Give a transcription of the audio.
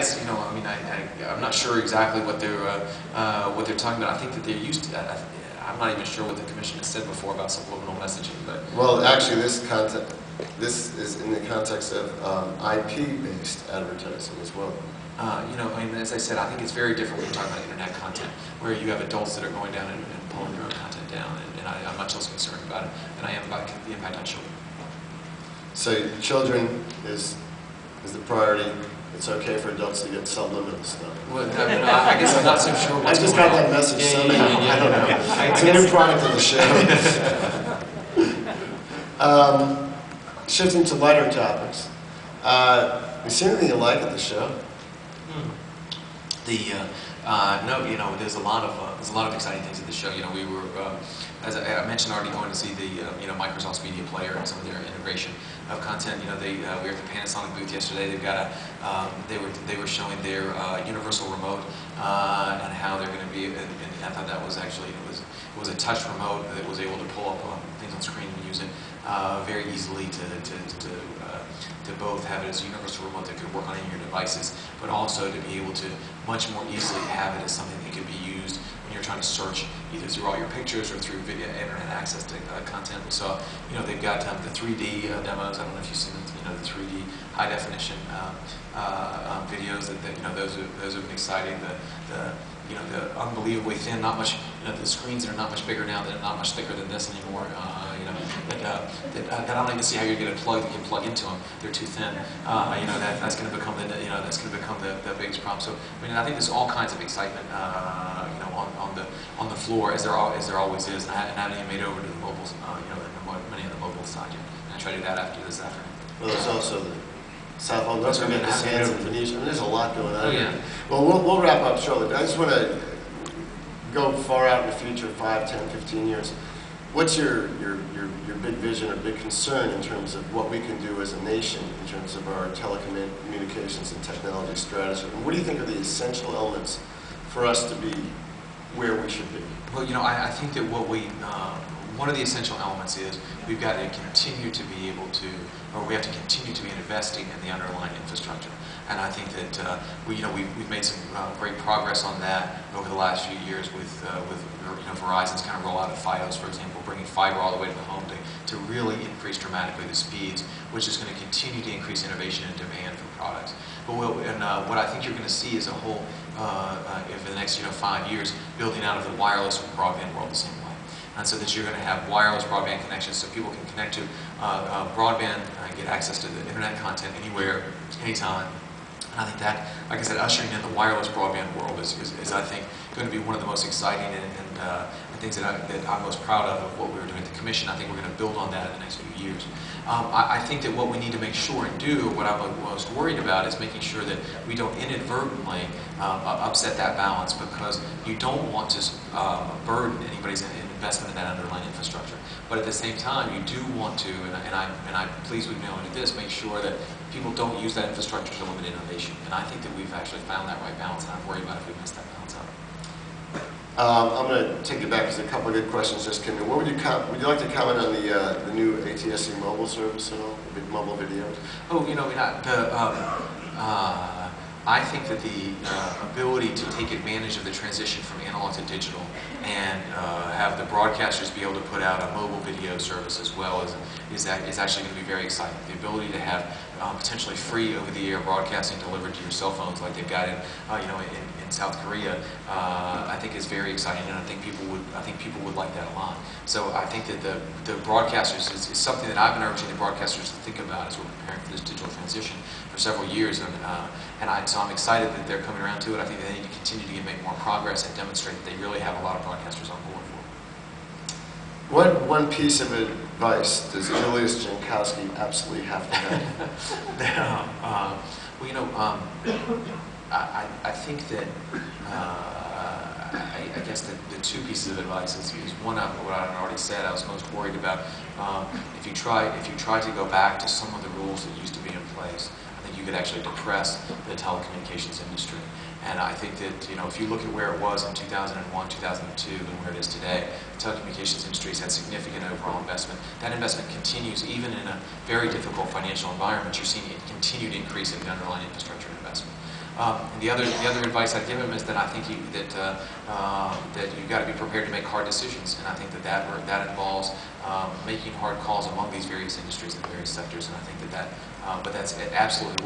guess, you know, I mean, I'm not sure exactly what they're talking about. I think that they're used to that. I'm not even sure what the commission has said before about subliminal messaging, but well, actually, this is in the context of IP-based advertising as well. You know, I mean, as I said, I think it's very different when you're talking about internet content, where you have adults that are going down and pulling their own content down, and I'm much less concerned about it than I am about the impact on children. So children is the priority. It's okay for adults to get subliminal stuff. Well, I guess I'm not so sure what's I just going got on. that message Yeah, somehow. yeah, I don't know. It's a new product of the show. Shifting to lighter topics. You see anything you like at the show? No, you know, there's a lot of exciting things at the show. You know, we were, as I mentioned, already going to see the you know, Microsoft's Media Player and some of their integration of content. You know, we were at the Panasonic booth yesterday. They've got they were showing their universal remote and how they're going to be. And I thought that was actually it was a touch remote that was able to pull up things on screen and use it very easily to both have it as a universal remote that could work on any of your devices, but also to be able to much more easily have it as something that could be used when you're trying to search either through all your pictures or through video internet access to content. We saw, you know, they've got the 3D demos. I don't know if you've seen the, you know, the 3D high definition videos. That you know, those have been exciting. You know, the unbelievably thin, not much. You know, the screens are not much bigger now. They're not much thicker than this anymore. You know, that I don't even see how you're going to plug into them. They're too thin. You know, that's going to become the biggest problem. So I mean, I think there's all kinds of excitement. You know, on the floor as there always is. And I haven't even made over to the mobiles. You know, many of the mobile side yet. And I try to do that after this afternoon. Well, there's also the South Hall. Don't forget the Sands and Phoenicia. I mean, there's a lot going on. Oh, yeah. Well, we'll wrap up shortly. But I just want to go far out in the future, 5, 10, 15 years. What's your big vision or big concern in terms of what we can do as a nation in terms of our telecommunications and technology strategy? And what do you think are the essential elements for us to be where we should be? Well, you know, I think that one of the essential elements is we've got to continue to be able to, or we have to continue to be investing in the underlying infrastructure. And I think that we've made some great progress on that over the last few years with you know, Verizon's kind of rollout of Fios, for example, bringing fiber all the way to the home to really increase dramatically the speeds, which is going to continue to increase innovation and demand for products. But what I think you're going to see is a whole, for the next 5 years, building out of the wireless broadband world the same way. And so that you're going to have wireless broadband connections so people can connect to broadband and get access to the internet content anywhere, anytime. And I think that, like I said, ushering in the wireless broadband world is I think, going to be one of the most exciting and things that I'm most proud of what we were doing at the Commission. I think we're going to build on that in the next few years. I think that what we need to make sure and do, what I'm most worried about, is making sure that we don't inadvertently upset that balance, because you don't want to burden anybody's investment in that underlying infrastructure. But at the same time, you do want to, and I'm pleased we've been able to do this, make sure that people don't use that infrastructure to limit innovation. And I think that we've actually found that right balance, and I'm worried about if we miss that balance out. I'm going to take you back because a couple of good questions just came in. What would you like to comment on the new ATSC mobile service at all, the mobile videos? Oh, you know, I think that the ability to take advantage of the transition from analog to digital and have the broadcasters be able to put out a mobile video service as well is actually going to be very exciting. The ability to have potentially free over-the-air broadcasting delivered to your cell phones, like they've got in South Korea, I think is very exciting, and I think people would like that a lot. So I think that the broadcasters is something that I've been urging the broadcasters to think about as we're preparing for this digital transition for several years, so I'm excited that they're coming around to it. I think they need to continue to make more progress and demonstrate that they really have a lot of broadcasters on board for it. What one piece of advice does Julius Jankowski absolutely have to have? Well, you know, I think that I guess the two pieces of advice is one of what I already said. I was most worried about if you try to go back to some of the rules that used to be in place, I think you could actually depress the telecommunications industry. And I think that, if you look at where it was in 2001, 2002, and where it is today, the telecommunications industry has had significant overall investment. That investment continues even in a very difficult financial environment. You're seeing a continued increase in the underlying infrastructure investment. And the other advice I'd give him is that I think that you've got to be prepared to make hard decisions, and I think that involves making hard calls among these various industries and various sectors, and I think but that's absolutely